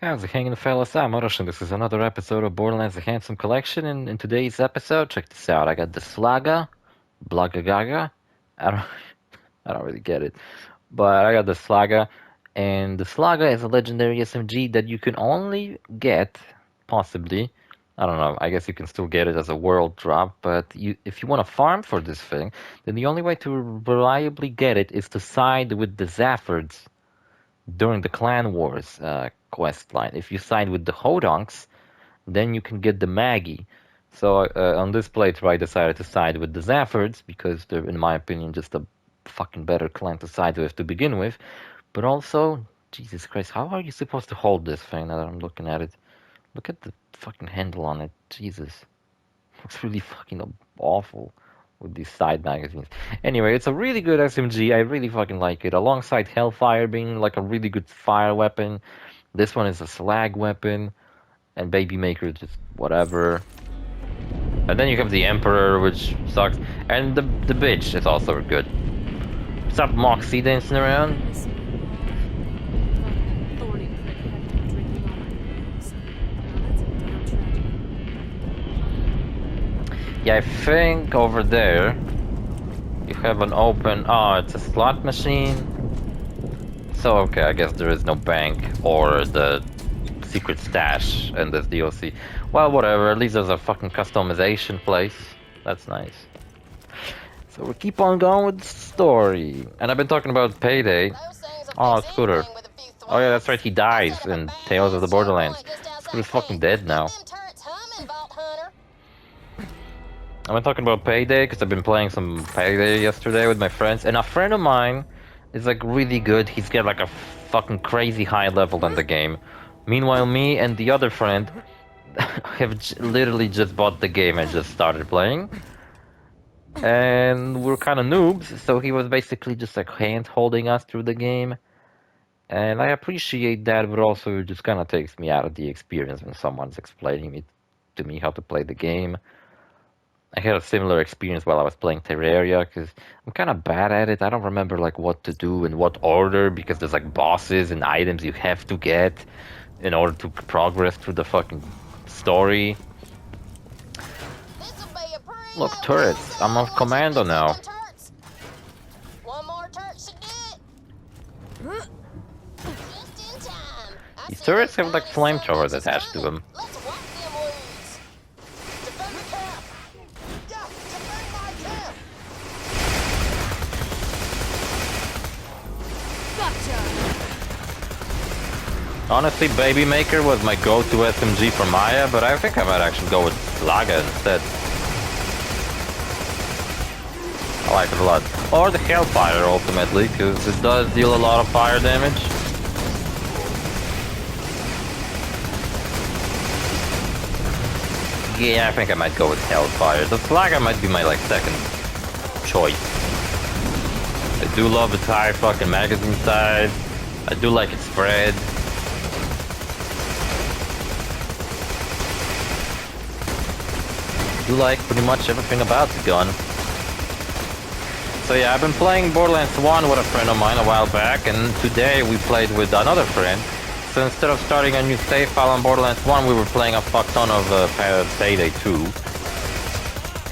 How's it hanging, fellas? I'm OrosZ, and this is another episode of Borderlands The Handsome Collection. And in today's episode, check this out. I got the Slaga, Blagagaga. I don't, I don't really get it, but I got the Slaga, and the Slaga is a legendary SMG that you can only get, possibly. I don't know. I guess you can still get it as a world drop, but if you want to farm for this thing, then the only way to reliably get it is to side with the Zaffords during the Clan Wars quest line. If you side with the Hodonks, then you can get the Maggie. So on this playthrough, I decided to side with the Zaffords because they're, in my opinion, just a fucking better clan to side with to begin with. But also, Jesus Christ, how are you supposed to hold this thing now that I'm looking at it? Look at the fucking handle on it. Jesus. Looks really fucking awful with these side magazines. Anyway, it's a really good SMG. I really fucking like it. Alongside Hellfire being like a really good fire weapon, this one is a slag weapon, and Baby Maker just whatever. And then you have the Emperor, which sucks, and the bitch is also good. What's up, Moxie, dancing around? Yeah, I think over there you have an open... Oh, it's a slot machine. So, okay, I guess there is no bank or the secret stash in this DLC. Well, whatever, at least there's a fucking customization place. That's nice. So we keep on going with the story. And I've been talking about Payday. Oh, Scooter. Oh yeah, that's right, he dies in Tales of the Borderlands. Scooter's fucking dead now. I've been talking about Payday because I've been playing some Payday yesterday with my friends, and a friend of mine is like really good. He's got like a fucking crazy high level in the game. Meanwhile, me and the other friend have literally just bought the game and just started playing. And we're kind of noobs, so he was basically just like hand holding us through the game. And I appreciate that, but also it just kind of takes me out of the experience when someone's explaining to me how to play the game. I had a similar experience while I was playing Terraria, because I'm kind of bad at it. I don't remember like what to do in what order, because there's like bosses and items you have to get in order to progress through the fucking story. Look, turrets. I'm on commando now. These turrets have like flamethrowers attached to them. Honestly, Baby Maker was my go-to SMG for Maya, but I think I might actually go with Slaga instead. I like it a lot. Or the Hellfire, ultimately, because it does deal a lot of fire damage. Yeah, I think I might go with Hellfire. The Slaga might be my, like, second choice. I do love its high fucking magazine size. I do like its spread. I do like pretty much everything about the gun. So yeah, I've been playing Borderlands 1 with a friend of mine a while back, and today we played with another friend. So instead of starting a new save file on Borderlands 1, we were playing a fuck ton of Payday 2.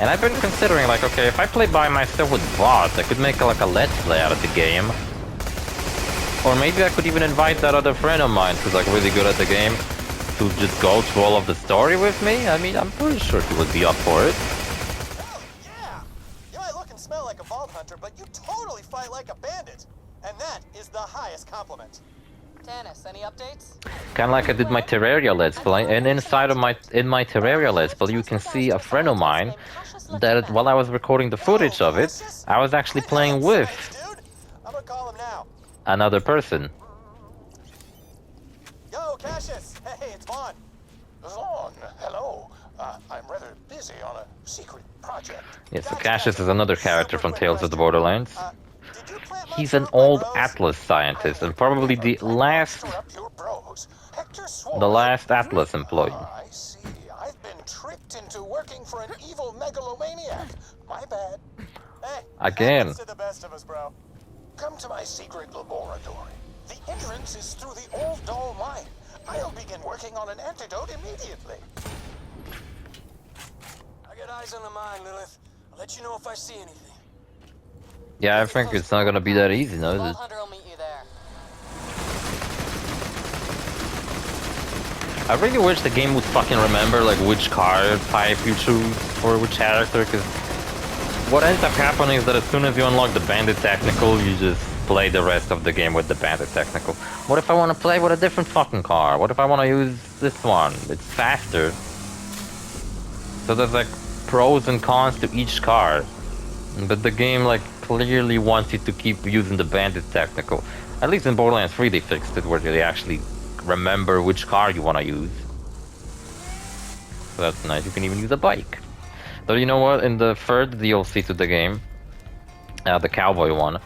And I've been considering, like, okay, if I play by myself with bots, I could make like a let's play out of the game. Or maybe I could even invite that other friend of mine who's like really good at the game to just go through all of the story with me. I mean, I'm pretty sure he would be up for it. Hell yeah! You might look and smell like a vault hunter, but you totally fight like a bandit. And that is the highest compliment. Tannis, any updates? Kind of like I did my Terraria Let's Play, and inside of my Terraria Let's Play, you can see a friend of mine that while I was recording the footage of it, I was actually playing with I'm gonna call him now. another person. Yo, Cassius! Hey, it's Vaughn. Vaughn, hello. I'm rather busy on a secret project. Yeah, so Cassius is another character from Tales of the Borderlands. Did you plant my He's an fruit, my old bros? Atlas scientist, and probably the last Atlas employee. I see. I've been tricked into working for an evil megalomaniac. My bad. Hey, Again. happens to the best of us, bro. Come to my secret laboratory. The entrance is through the old doll mine. I'll begin working on an antidote immediately. I got eyes on the mine, Lilith. I'll let you know if I see anything. Yeah, I think it's not gonna be that easy, no, is Vault it? Hunter will meet you there. I really wish the game would fucking remember like which card type you choose for which character, because what ends up happening is that as soon as you unlock the bandit technical, you just play the rest of the game with the bandit technical. What if I want to play with a different fucking car? What if I want to use this one? It's faster. So there's like pros and cons to each car. But the game like clearly wants you to keep using the bandit technical. At least in Borderlands 3 they fixed it where they actually remember which car you want to use. So that's nice. You can even use a bike. But you know what? In the third DLC to the game, the cowboy one,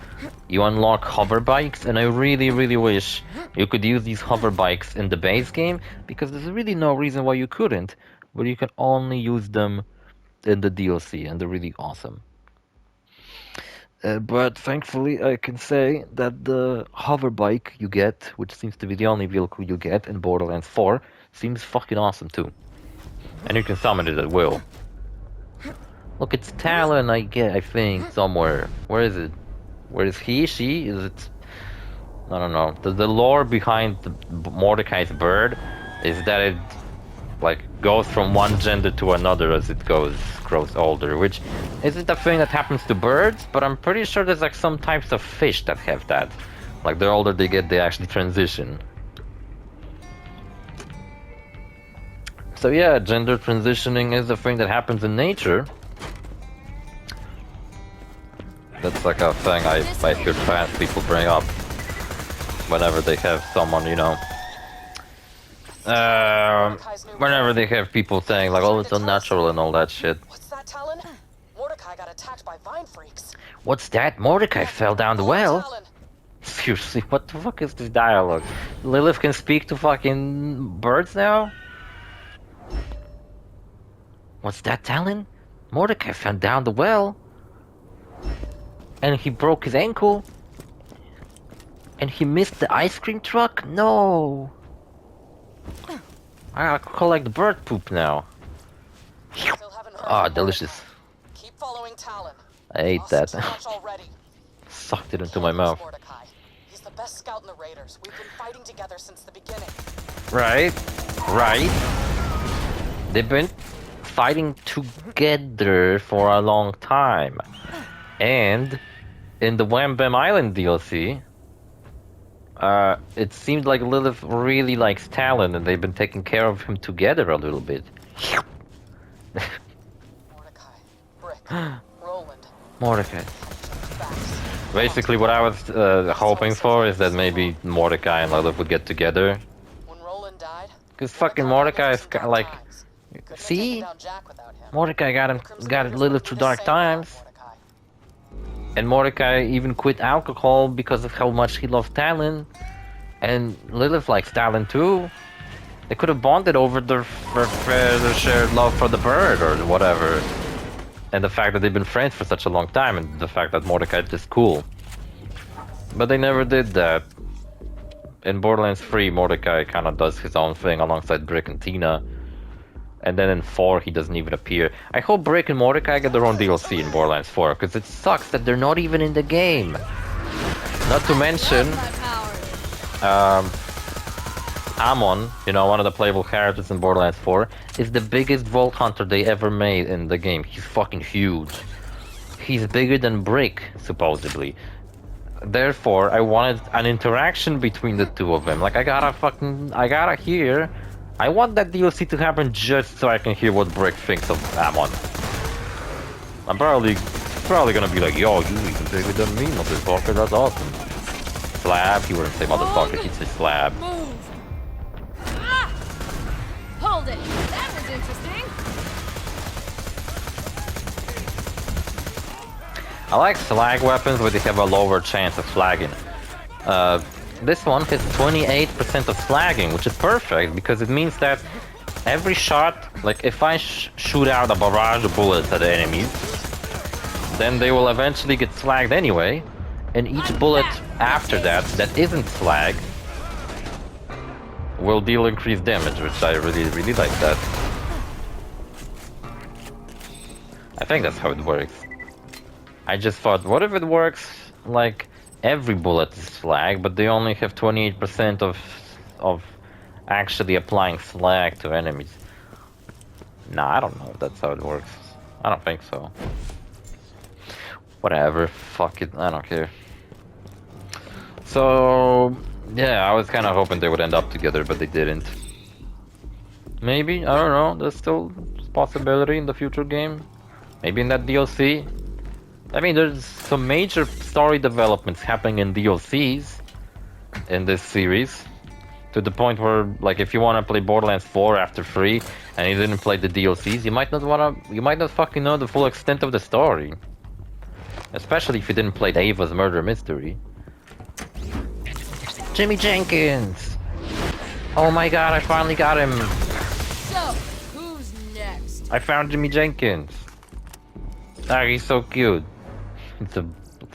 you unlock hover bikes, and I really, really wish you could use these hover bikes in the base game, because there's really no reason why you couldn't, but you can only use them in the DLC, and they're really awesome. But thankfully, I can say that the hover bike you get, which seems to be the only vehicle you get in Borderlands 4, seems fucking awesome too. And you can summon it at will. Look, it's Talon, I think, somewhere. Where is it? Where is he, she? Is it... I don't know. The lore behind the Mordecai's bird is that it like goes from one gender to another as it grows older, which isn't a thing that happens to birds, but I'm pretty sure there's like some types of fish that have that. Like the older they get, they actually transition. So yeah, gender transitioning is a thing that happens in nature. That's like a thing I hear trans people bring up whenever they have someone, you know. Whenever they have people saying like, oh, it's unnatural and all that shit. What's that, Talon? Mordecai got attacked by vine freaks. What's that? Mordecai fell down the well? Talon. Seriously, what the fuck is this dialogue? Lilith can speak to fucking birds now? What's that, Talon? Mordecai fell down the well. And he broke his ankle. And he missed the ice cream truck? No. I gotta collect bird poop now. Still haven't heard Ah, from delicious. Mordecai. Keep following Talon. I ate Lost that. too much already. Sucked it into Can't my lose mouth. Mordecai. He's the best scout in the Raiders. We've been fighting together since the beginning. Right. They've been fighting together for a long time. And in the Wham Bam Island DLC, it seemed like Lilith really likes Talon, and they've been taking care of him together a little bit. Mordecai, Brick, Roland. Mordecai. Facts. Basically, what I was hoping for is that maybe Mordecai and Lilith would get together. When Roland died, Cause fucking Mordecai is like, Couldn't have see, taken down Jack without him. Mordecai got Lilith through dark times. Mordecai. And Mordecai even quit alcohol because of how much he loved Talon. And Lilith likes Talon too. They could have bonded over their shared love for the bird or whatever. And the fact that they've been friends for such a long time, and the fact that Mordecai is just cool. But they never did that. In Borderlands 3, Mordecai kind of does his own thing alongside Brick and Tina. And then in 4, he doesn't even appear. I hope Brick and Mordecai get their own DLC in Borderlands 4, because it sucks that they're not even in the game. Not to mention, Amon, you know, one of the playable characters in Borderlands 4, is the biggest Vault Hunter they ever made in the game. He's fucking huge. He's bigger than Brick, supposedly. Therefore, I wanted an interaction between the two of them. Like, I gotta hear... I want that DLC to happen just so I can hear what Brick thinks of Amon. I'm probably gonna be like, yo, you even bigger than me, motherfucker, that's awesome. Slab, he wouldn't say motherfucker, he'd say slab. Move. Ah! Hold it. That was interesting. I like slag weapons where they have a lower chance of slagging. This one has 28% of slagging, which is perfect, because it means that every shot, like if I shoot out a barrage of bullets at the enemies, then they will eventually get slagged anyway, and each bullet after that isn't slag will deal increased damage, which I really like that. I think that's how it works. I just thought, what if it works like every bullet is slag, but they only have 28% of actually applying slag to enemies? Nah, I don't know if that's how it works. I don't think so. Whatever, fuck it, I don't care. So, yeah, I was kind of hoping they would end up together, but they didn't. Maybe, I don't know, there's still a possibility in the future game. Maybe in that DLC. I mean, there's some major story developments happening in DLCs in this series. To the point where, like, if you want to play Borderlands 4 after 3 and you didn't play the DLCs, you might not fucking know the full extent of the story. Especially if you didn't play Ava's Murder Mystery. Jimmy Jenkins! Oh my god, I finally got him! So, who's next? I found Jimmy Jenkins! Ah, he's so cute. It's a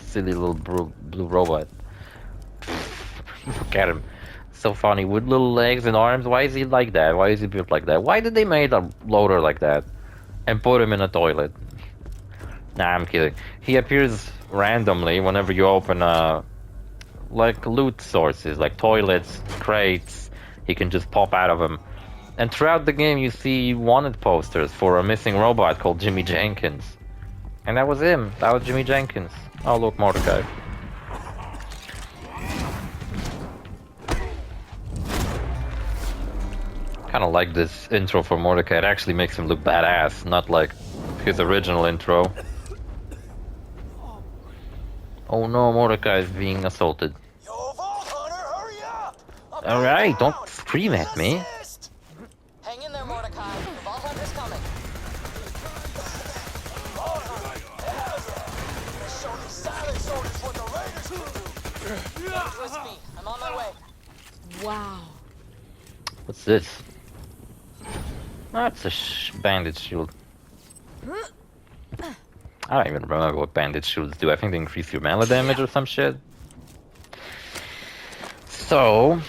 silly little blue robot. Look at him. So funny, with little legs and arms. Why is he like that? Why is he built like that? Why did they make a loader like that? And put him in a toilet? Nah, I'm kidding. He appears randomly whenever you open like loot sources, like toilets, crates. He can just pop out of them. And throughout the game you see wanted posters for a missing robot called Jimmy Jenkins. And that was him. That was Jimmy Jenkins. Oh look, Mordecai. Kind of like this intro for Mordecai. It actually makes him look badass, not like his original intro. Oh no, Mordecai is being assaulted. Yo, Vault Hunter, hurry up! Alright, don't scream at me. Assist! Hang in there, Mordecai. The Vault Hunter's coming. Vault Hunter, hell yeah! Let's show these silent soldiers what the Raiders can do! Twist me. I'm on my way. Wow. What's this? That's a bandit shield. I don't even remember what bandit shields do. I think they increase your melee damage or some shit. So,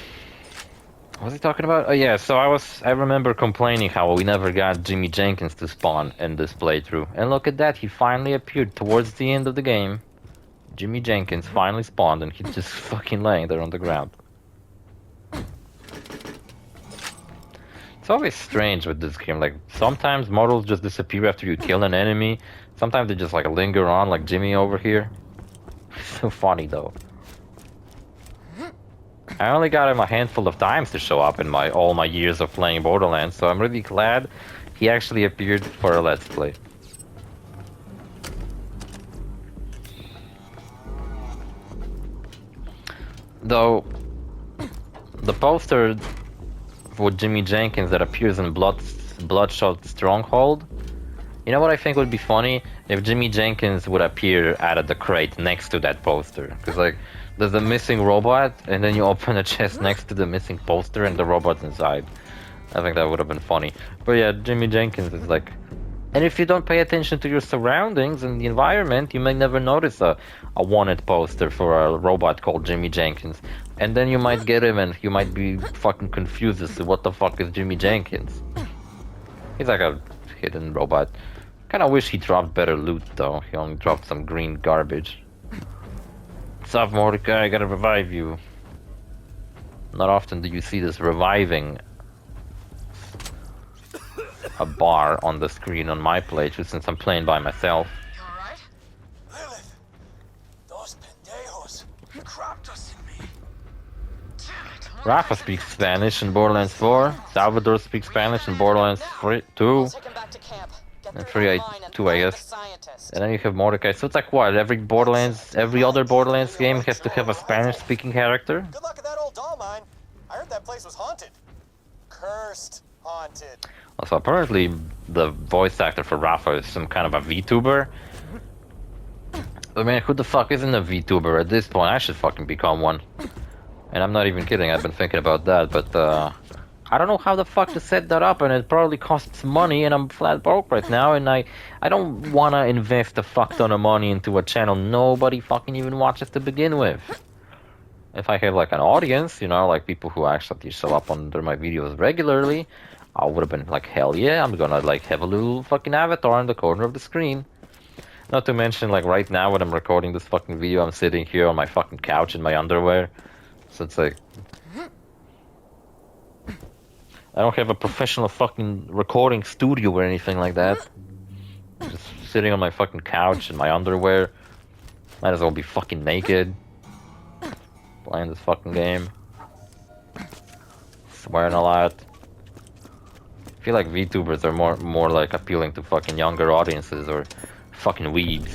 what was he talking about? Oh yeah, so I remember complaining how we never got Jimmy Jenkins to spawn in this playthrough. And look at that, he finally appeared towards the end of the game. Jimmy Jenkins finally spawned and he's just fucking laying there on the ground. It's always strange with this game, like sometimes models just disappear after you kill an enemy, sometimes they just like linger on like Jimmy over here. So funny though. I only got him a handful of times to show up in all my years of playing Borderlands, so I'm really glad he actually appeared for a Let's Play. Though, the poster with Jimmy Jenkins that appears in Bloodshot Stronghold. You know what I think would be funny? If Jimmy Jenkins would appear out of the crate next to that poster. Because like, there's a missing robot, and then you open a chest next to the missing poster and the robot's inside. I think that would have been funny. But yeah, Jimmy Jenkins is like... And if you don't pay attention to your surroundings and the environment, you may never notice a wanted poster for a robot called Jimmy Jenkins. And then you might get him and you might be fucking confused as to what the fuck is Jimmy Jenkins. He's like a hidden robot. Kinda wish he dropped better loot though. He only dropped some green garbage. What's up, Mordecai? I gotta revive you. Not often do you see this reviving a bar on the screen on my playthrough since I'm playing by myself. You alright? Lilith, those pendejos cropped us in me. Damn it. Rafa speaks Spanish in Borderlands 4. Salvador speaks Spanish in Borderlands 2. I'll take him back to camp. Get And through 3, that mine and 2, I find the guess. scientist. And then you have Mordecai. So it's like what? Every other Borderlands game has to have a Spanish-speaking character? Good luck at that old doll mine. I heard that place was haunted. Cursed haunted. So apparently the voice actor for Rafa is some kind of a VTuber. I mean, who the fuck isn't a VTuber at this point? I should fucking become one. And I'm not even kidding, I've been thinking about that, but I don't know how the fuck to set that up, and it probably costs money, and I'm flat broke right now, and I don't wanna invest a fuck ton of money into a channel nobody fucking even watches to begin with. If I had like an audience, you know, like people who actually show up under my videos regularly, I would have been like, hell yeah, I'm gonna like have a little fucking avatar in the corner of the screen. Not to mention, like right now when I'm recording this fucking video, I'm sitting here on my fucking couch in my underwear. So it's like, I don't have a professional fucking recording studio or anything like that. Just sitting on my fucking couch in my underwear. Might as well be fucking naked. Playing this fucking game. Swearing a lot. I feel like VTubers are more like appealing to fucking younger audiences or fucking weebs.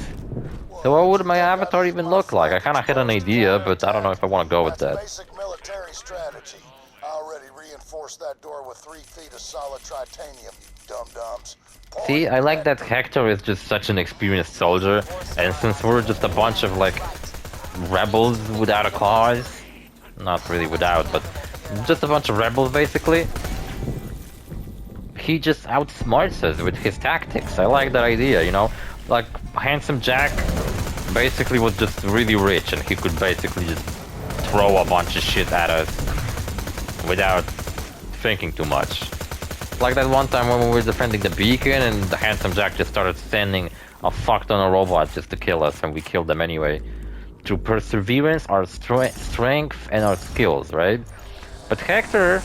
So what would my avatar even look like? I kinda had an idea, but I don't know if I wanna go with that. Basic military strategy. I already reinforced that door with 3 feet of solid titanium, you dum-dums. See, I like that Hector is just such an experienced soldier, and since we're just a bunch of like rebels without a cause, not really without, but just a bunch of rebels basically, he just outsmarts us with his tactics. I like that idea, you know? Like, Handsome Jack basically was just really rich, and he could basically just throw a bunch of shit at us without thinking too much. Like that one time when we were defending the beacon, and the Handsome Jack just started sending a fuck ton of robots just to kill us, and we killed them anyway. Through perseverance, our strength, and our skills, right? But Hector,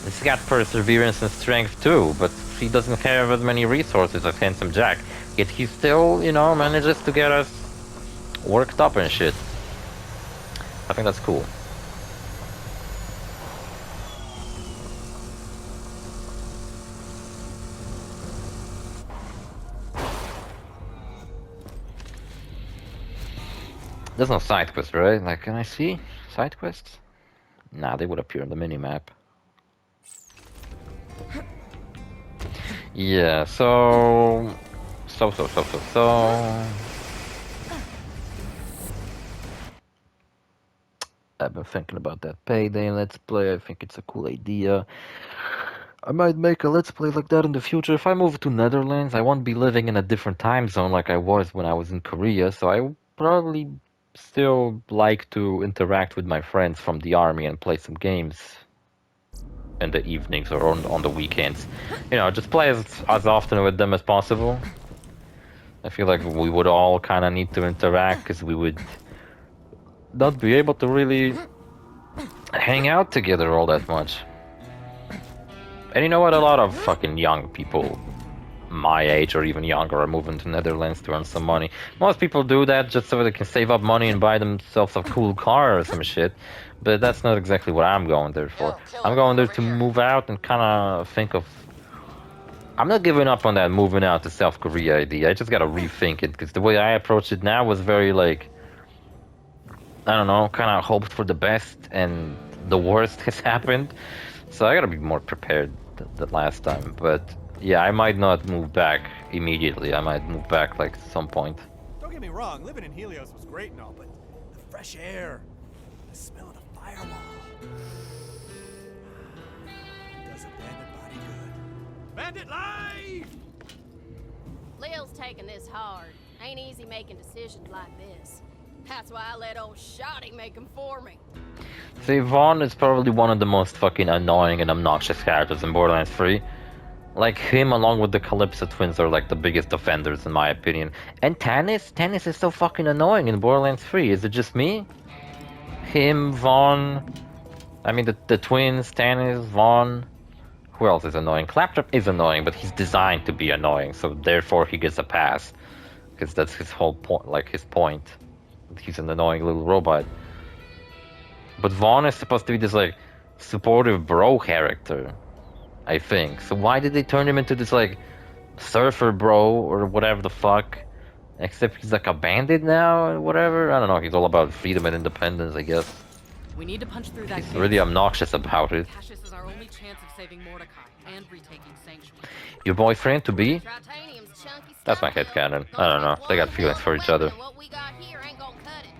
he's got perseverance and strength too, but he doesn't have as many resources as Handsome Jack. Yet he still, you know, manages to get us worked up and shit. I think that's cool. There's no side quest, right? Like, can I see side quests? Nah, they would appear on the minimap. Yeah, so... I've been thinking about that Payday Let's Play. I think it's a cool idea. I might make a Let's Play like that in the future. If I move to Netherlands, I won't be living in a different time zone like I was when I was in Korea, so I will probably still like to interact with my friends from the army and play some games in the evenings or on the weekends. You know, just play as often with them as possible. I feel like we would all kind of need to interact because we would not be able to really hang out together all that much. And you know what? A lot of fucking young people my age or even younger are moving to Netherlands to earn some money. Most people do that just so they can save up money and buy themselves a cool car or some shit. But that's not exactly what I'm going there for. I'm going there to move out and kind of think of... I'm not giving up on that moving out to South Korea idea. I just gotta rethink it, because the way I approached it now was very like... I don't know, kind of hoped for the best and the worst has happened. So I gotta be more prepared than last time. But yeah, I might not move back immediately. I might move back like at some point. Don't get me wrong, living in Helios was great and all, but the fresh air, the smell of the firewall. Does a bandit body good. Bandit life! Lil's taking this hard. Ain't easy making decisions like this. That's why I let old Shotty make them for me. See, Vaughn is probably one of the most fucking annoying and obnoxious characters in Borderlands 3. Like, him along with the Calypso twins are like the biggest offenders in my opinion. And Tannis is so fucking annoying in Borderlands 3. Is it just me? Him, Vaughn, I mean the twins, Tannis, Vaughn. Who else is annoying? Claptrap is annoying, but he's designed to be annoying, so therefore he gets a pass. Because that's his whole point, like his point. He's an annoying little robot. But Vaughn is supposed to be this like supportive bro character, I think. So why did they turn him into this like surfer bro or whatever the fuck? Except he's like a bandit now or whatever. I don't know. He's all about freedom and independence, I guess. We need to punch through that He's gate. really obnoxious about it. Cassius is our only chance of saving Mordecai and retaking Sanctuary. Your boyfriend to be? Tritanium's chunky That's my stuff, headcanon. I don't know. They got feelings for each other. What we got here ain't gonna cut it.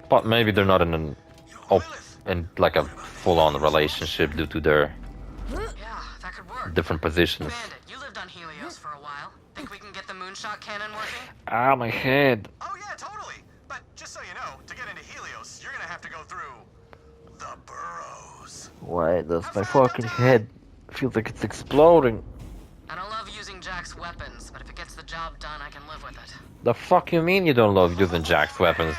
But maybe they're not in like a full-on relationship due to their Yeah, that could work. different positions. Bandit, you lived on Helios for a while. Think we can get the moonshot cannon working? Ah, my head. Oh yeah, totally. But just so you know, to get into Helios, you're gonna have to go through up, OrosZ? Why does my fucking head feel like it's exploding? I don't love using Jack's weapons, but if it gets the job done, I can live with it. The fuck you mean you don't love using Jack's weapons?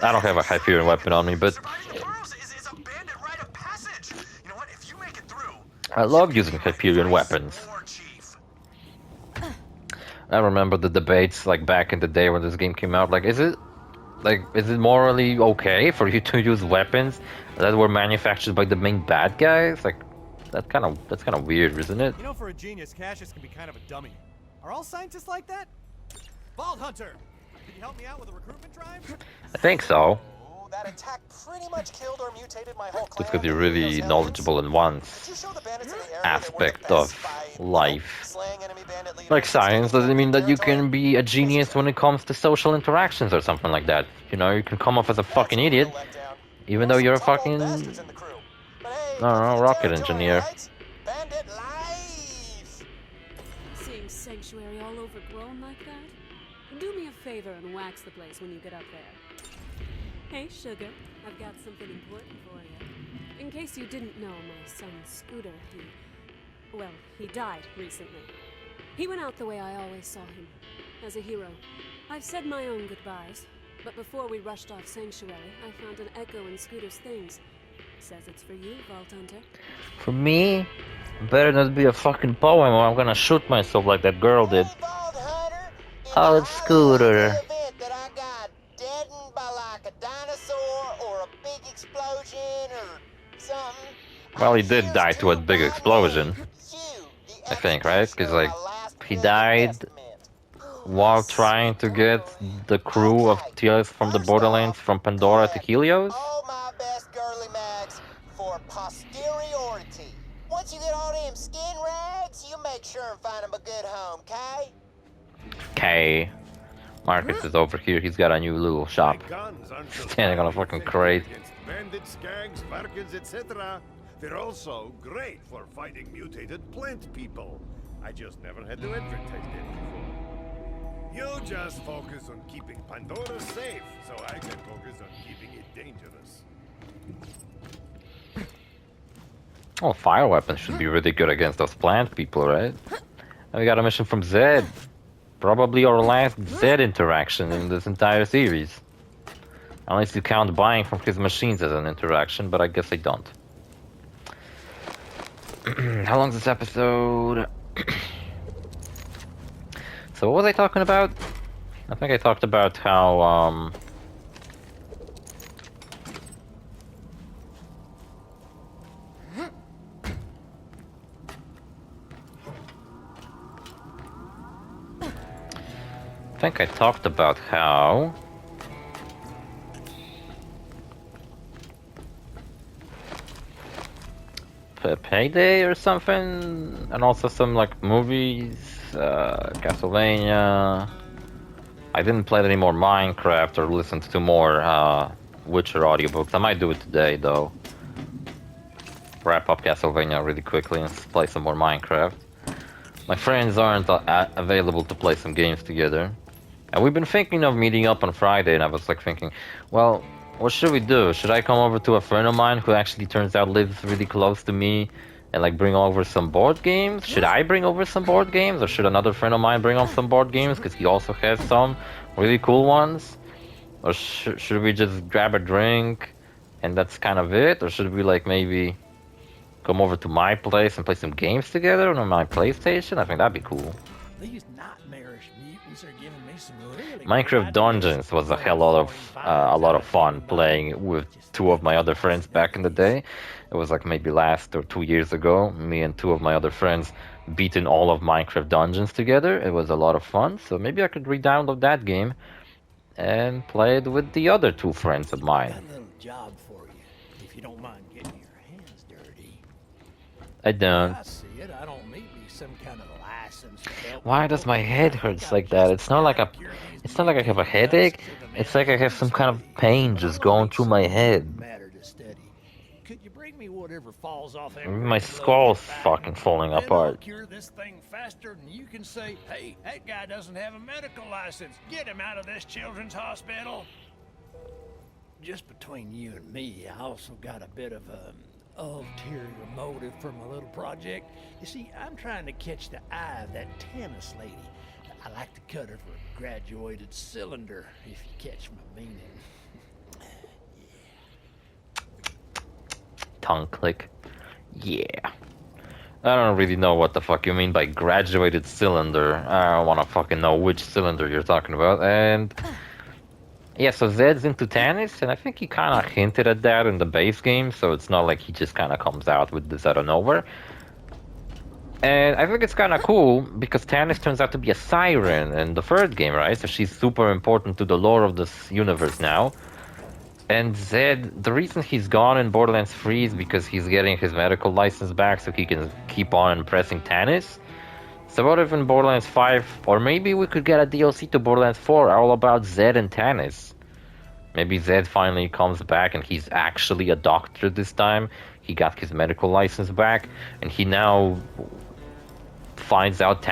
I don't have a Hyperion weapon on me, but Surviving OrosZ is a bandit rite of passage. You know what? If you make it through, I love using Hyperion weapons. War Chief. I remember the debates like back in the day when this game came out. Like, is it morally okay for you to use weapons that were manufactured by the main bad guys? Like, that's kind of weird, isn't it? You know, for a genius, Cassius can be kind of a dummy. Are all scientists like that? Vault Hunter, can you help me out with a recruitment drive? I think so. Oh, that attack pretty much killed or mutated my whole clan. Just because you're really knowledgeable in one Did you show the bandits in the area aspect that were the of best by, life. slaying enemy bandit leaders Like and science taking doesn't mean that you territory? can be a genius when it comes to social interactions or something like that. You know, you can come off as a fucking That's a real idiot, letdown. even There though you're a were some tough old fucking, bastards in the crew. But hey, I don't know, good rocket territory, engineer. right? Bandit life! Seeing Sanctuary all overgrown like that? Do me a favor and wax the place when you get up there. Hey, Sugar, I've got something important for you. In case you didn't know, my son Scooter, he died recently. He went out the way I always saw him, as a hero. I've said my own goodbyes, but before we rushed off Sanctuary, I found an echo in Scooter's things. Says it's for you, Vault Hunter. For me, better not be a fucking poem or I'm gonna shoot myself like that girl did. Hey, Vault Hunter, in Oh, the it's highlight Scooter. of the event that I got deadened by like a dinosaur or a big explosion or something. Well, he I'm did here die to a big my explosion. name. You, the I think, right? 'Cause, like, executioner of my last he will and died testament. while trying to get the crew of Tears from the First Borderlands off, from Pandora to grab Helios. all my best girly mags for posteriority. Once you get all them skin rags, you make sure and find them a good home, okay? Okay. Marcus is over here. He's got a new little shop. Standing on a fucking crate. Bandits, gangs, Varkins, etc. They're also great for fighting mutated plant people. I just never had to advertise them before. You just focus on keeping Pandora safe, so I can focus on keeping it dangerous. Oh, fire weapons should be really good against those plant people, right? And we got a mission from Zed. Probably our last Zed interaction in this entire series. Unless you count buying from his machines as an interaction, but I guess I don't. How long's this episode? So what was I talking about? I think I talked about how, I think I talked about how Payday or something, and also some like movies, Castlevania. I didn't play any more Minecraft or listened to more Witcher audiobooks. I might do it today though. Wrap up Castlevania really quickly and play some more Minecraft. My friends aren't available to play some games together. And we've been thinking of meeting up on Friday, and I was like thinking, well, what should we do? Should I come over to a friend of mine who actually turns out lives really close to me and like bring over some board games? Should I bring over some board games, or should another friend of mine bring over some board games because he also has some really cool ones? Or should we just grab a drink and that's kind of it? Or should we like maybe come over to my place and play some games together on my PlayStation? I think that'd be cool. These nightmarish mutants are giving me some really Minecraft Dungeons was a lot of fun playing with two of my other friends back in the day. It was like maybe last or 2 years ago. Me and two of my other friends beaten all of Minecraft Dungeons together. It was a lot of fun. So maybe I could re-download that game and play it with the other two friends of mine. Got a little job for you, if you don't mind getting your hands dirty. I don't. I see it. I don't need me some kind of license. to help Why people. does my head hurts like that? It's not like I have a headache. It's like I have some kind of pain just going through my head. Matter to study. Could you bring me whatever falls off Maybe my skull's fucking falling Then I'll apart. cure this thing faster than you can say, hey, that guy doesn't have a medical license. Get him out of this children's hospital. just between you and me, I also got a bit of a ulterior motive for my little project. You see, I'm trying to catch the eye of that tennis lady. I like to cut her for a graduated cylinder, if you catch my meaning. Tongue click. Yeah. I don't really know what the fuck you mean by graduated cylinder. I don't want to fucking know which cylinder you're talking about. And yeah, so Zed's into tennis, and I think he kind of hinted at that in the base game, so it's not like he just kind of comes out with this out of nowhere. And I think it's kind of cool, because Tannis turns out to be a siren in the first game, right? So she's super important to the lore of this universe now. And Zed, the reason he's gone in Borderlands 3 is because he's getting his medical license back so he can keep on impressing Tannis. So what if in Borderlands 5, or maybe we could get a DLC to Borderlands 4 all about Zed and Tannis. Maybe Zed finally comes back and he's actually a doctor this time. He got his medical license back, and he now finds out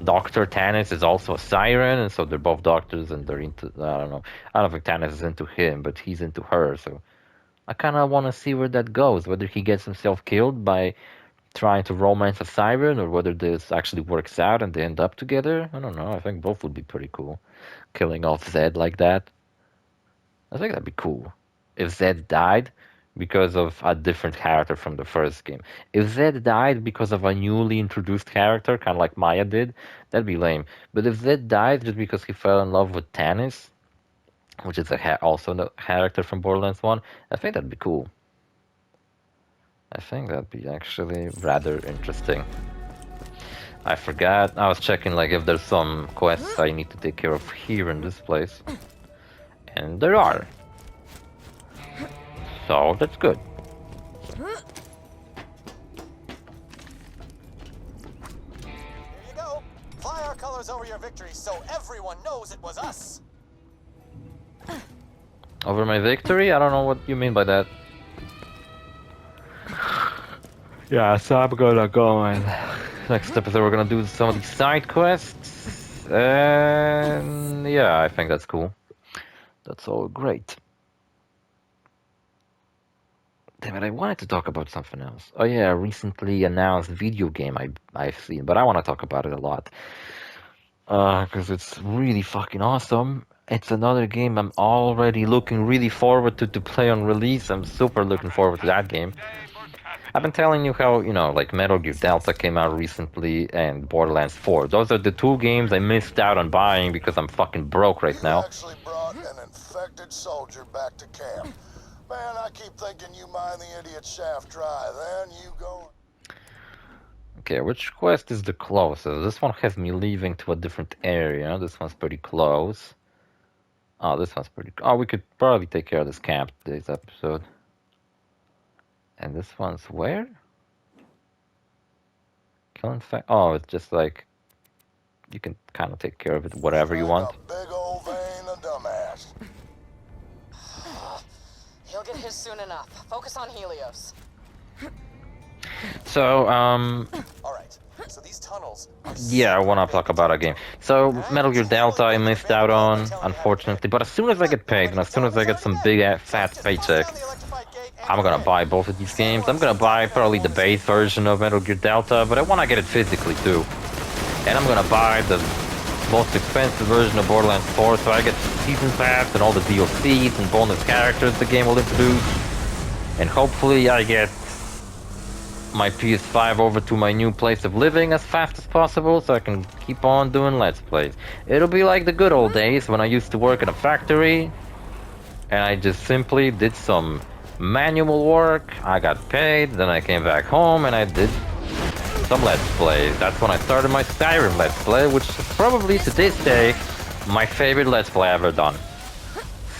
Dr. Tannis is also a siren, and so they're both doctors, and they're into, I don't know. I don't think Tannis is into him, but he's into her, so I kind of want to see where that goes, whether he gets himself killed by trying to romance a siren, or whether this actually works out and they end up together. I don't know, I think both would be pretty cool. Killing off Zed like that. I think that'd be cool. If Zed died because of a different character from the first game. If Zed died because of a newly introduced character, kind of like Maya did, that'd be lame. But if Zed died just because he fell in love with Tannis, which is also a character from Borderlands 1, I think that'd be cool. I think that'd be actually rather interesting. I forgot, I was checking like if there's some quests I need to take care of here in this place. And there are. So that's good. Here you go. Fly our colors over your victory so everyone knows it was us. Over my victory? I don't know what you mean by that. Yeah, so I'm gonna go and next episode we're gonna do some of these side quests. And yeah, I think that's cool. That's all great. Damn it, I wanted to talk about something else. Oh yeah, a recently announced video game I've seen, but I want to talk about it a lot. Because it's really fucking awesome. It's another game I'm already looking really forward to play on release. I'm super looking forward to that game. I've been telling you how, you know, like Metal Gear Delta came out recently and Borderlands 4. Those are the two games I missed out on buying because I'm fucking broke right now. You actually brought an infected soldier back to camp. Man, I keep thinking you mine the idiot shaft dry. Then you go. Okay, which quest is the closest? This one has me leaving to a different area. This one's pretty close. Oh, this one's pretty... Oh, we could probably take care of this camp today's episode. And this one's where? Kill infect... Oh, it's just like... You can kind of take care of it whatever you want. Big old vein of dumbass. He'll get his soon enough. Focus on Helios. So, Alright, so these tunnels are yeah, I want to talk about a game. So, Metal Gear Delta I missed out on, unfortunately. But as soon as I get paid, and as soon as I get some big fat paycheck, I'm gonna buy both of these games. I'm gonna buy probably the base version of Metal Gear Delta, but I want to get it physically too. And I'm gonna buy the most expensive version of Borderlands 4, so I get Season Pass and all the DLCs and bonus characters the game will introduce. And hopefully I get my PS5 over to my new place of living as fast as possible so I can keep on doing Let's Plays. It'll be like the good old days when I used to work in a factory and I just simply did some manual work, I got paid, then I came back home and I did some Let's Plays. That's when I started my Skyrim Let's Play, which is probably to this day my favorite Let's Play I've ever done.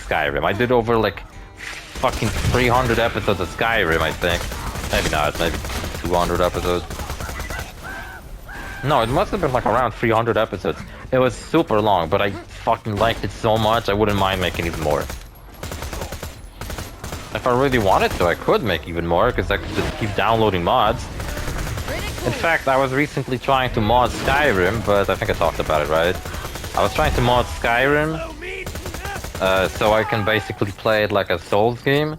Skyrim. I did over like fucking 300 episodes of Skyrim, I think. Maybe not, maybe 200 episodes. No, it must have been like around 300 episodes. It was super long, but I fucking liked it so much I wouldn't mind making even more. If I really wanted to, I could make even more, because I could just keep downloading mods. In fact, I was recently trying to mod Skyrim, but I think I talked about it, right? I was trying to mod Skyrim, So I can basically play it like a Souls game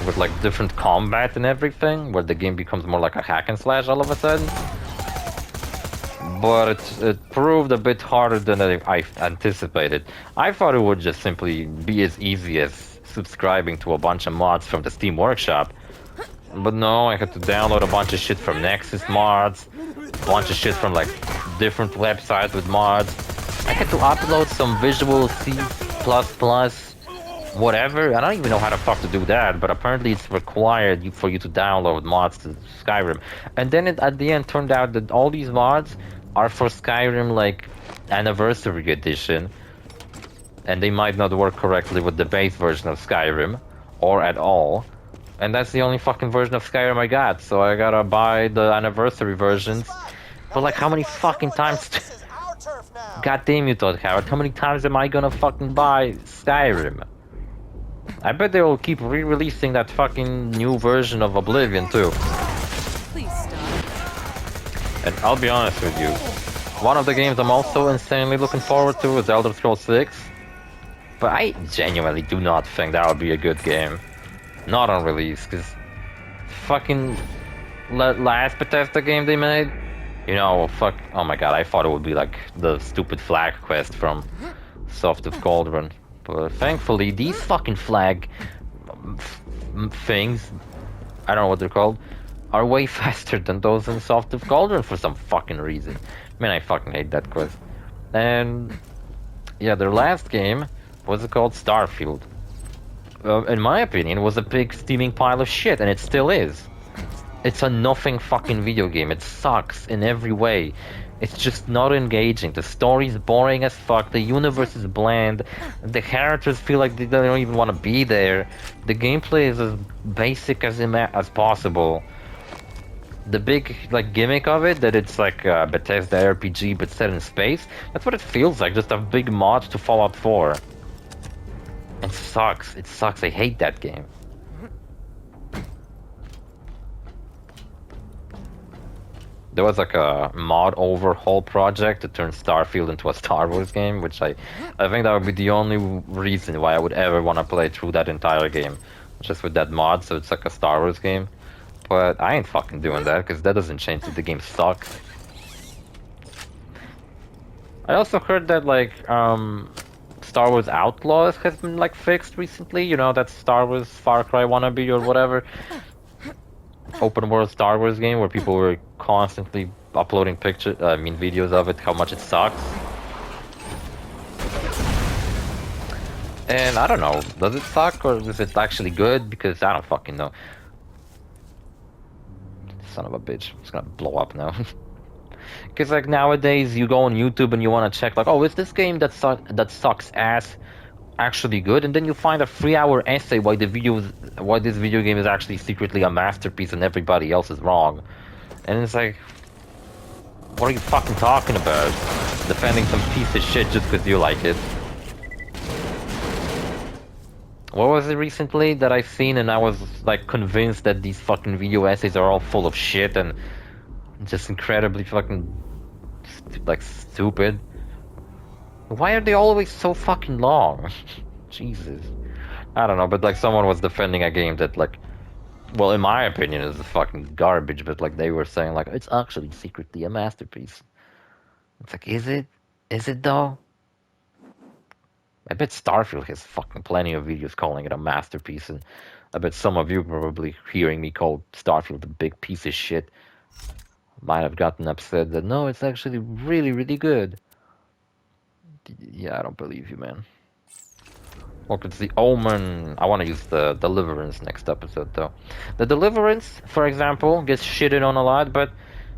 with like different combat and everything, where the game becomes more like a hack and slash all of a sudden. But it proved a bit harder than I anticipated. I thought it would just simply be as easy as subscribing to a bunch of mods from the Steam Workshop. But no, I had to download a bunch of shit from Nexus mods, a bunch of shit from like different websites with mods. I had to upload some Visual C++, whatever. I don't even know how the fuck to do that, but apparently it's required for you to download mods to Skyrim. And then it at the end turned out that all these mods are for Skyrim like Anniversary Edition, and they might not work correctly with the base version of Skyrim, or at all. And that's the only fucking version of Skyrim I got, so I gotta buy the Anniversary versions. But like, how many fucking times... God damn you, Todd Howard, how many times am I gonna fucking buy Skyrim? I bet they will keep re-releasing that fucking new version of Oblivion too. Please stop. And I'll be honest with you, one of the games I'm also insanely looking forward to is Elder Scrolls 6. But I genuinely do not think that would be a good game. Not on release, because fucking last Bethesda game they made, you know, fuck, oh my god, I thought it would be like the stupid flag quest from Soft of Cauldron. But thankfully, these fucking flag things, I don't know what they're called, are way faster than those in Soft of Cauldron for some fucking reason. Man, I fucking hate that quest. And yeah, their last game was called Starfield. In my opinion, was a big steaming pile of shit, and it still is. It's a nothing fucking video game. It sucks in every way. It's just not engaging. The story's boring as fuck. The universe is bland. The characters feel like they don't even want to be there. The gameplay is as basic as possible. The big like gimmick of it, that it's like a Bethesda RPG but set in space, that's what it feels like. Just a big mod to Fallout 4. It sucks. It sucks. I hate that game. There was like a mod overhaul project to turn Starfield into a Star Wars game, which I think that would be the only reason why I would ever want to play through that entire game. Just with that mod, so it's like a Star Wars game. But I ain't fucking doing that, because that doesn't change that the game sucks. I also heard that like, Star Wars Outlaws has been like fixed recently, you know, that Star Wars Far Cry wannabe or whatever. Open world Star Wars game where people were constantly uploading videos of it, how much it sucks. And I don't know, does it suck or is it actually good? Because I don't fucking know. Son of a bitch, it's gonna blow up now. Because like nowadays you go on YouTube and you want to check like, oh, is this game that sucks ass actually good? And then you find a 3-hour essay why this video game is actually secretly a masterpiece and everybody else is wrong. And it's like, what are you fucking talking about? Defending some piece of shit just because you like it. What was it recently that I've seen and I was like convinced that these fucking video essays are all full of shit and just incredibly fucking like stupid. Why are they always so fucking long? Jesus. I don't know, but like someone was defending a game that like, well, in my opinion is fucking garbage, but like they were saying like, it's actually secretly a masterpiece. It's like, is it? Is it though? I bet Starfield has fucking plenty of videos calling it a masterpiece, and I bet some of you probably hearing me call Starfield a big piece of shit might have gotten upset that no, it's actually really, really good. Yeah, I don't believe you, man. Look, it's the Omen. I want to use the Deliverance next episode, though. The Deliverance, for example, gets shitted on a lot, but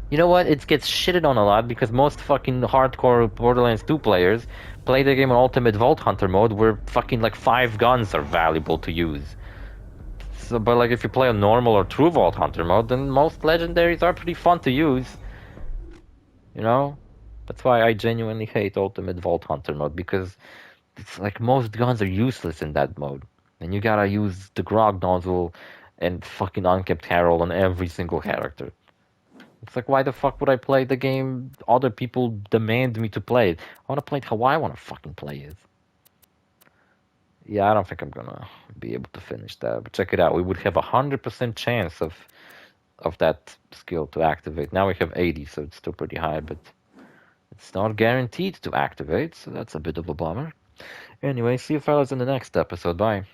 you know what? It gets shitted on a lot because most fucking hardcore Borderlands 2 players play the game on Ultimate Vault Hunter mode, where fucking like 5 guns are valuable to use. So, but like if you play on normal or True Vault Hunter mode, then most legendaries are pretty fun to use. You know? That's why I genuinely hate Ultimate Vault Hunter mode, because it's like most guns are useless in that mode. And you gotta use the Grog Nozzle and fucking Unkept Herald on every single character. It's like, why the fuck would I play the game other people demand me to play it? I wanna play it how I wanna fucking play it. Yeah, I don't think I'm gonna be able to finish that. But check it out. We would have 100% chance of that skill to activate. Now we have 80, so it's still pretty high, but it's not guaranteed to activate, so that's a bit of a bummer. Anyway, see you fellas in the next episode. Bye.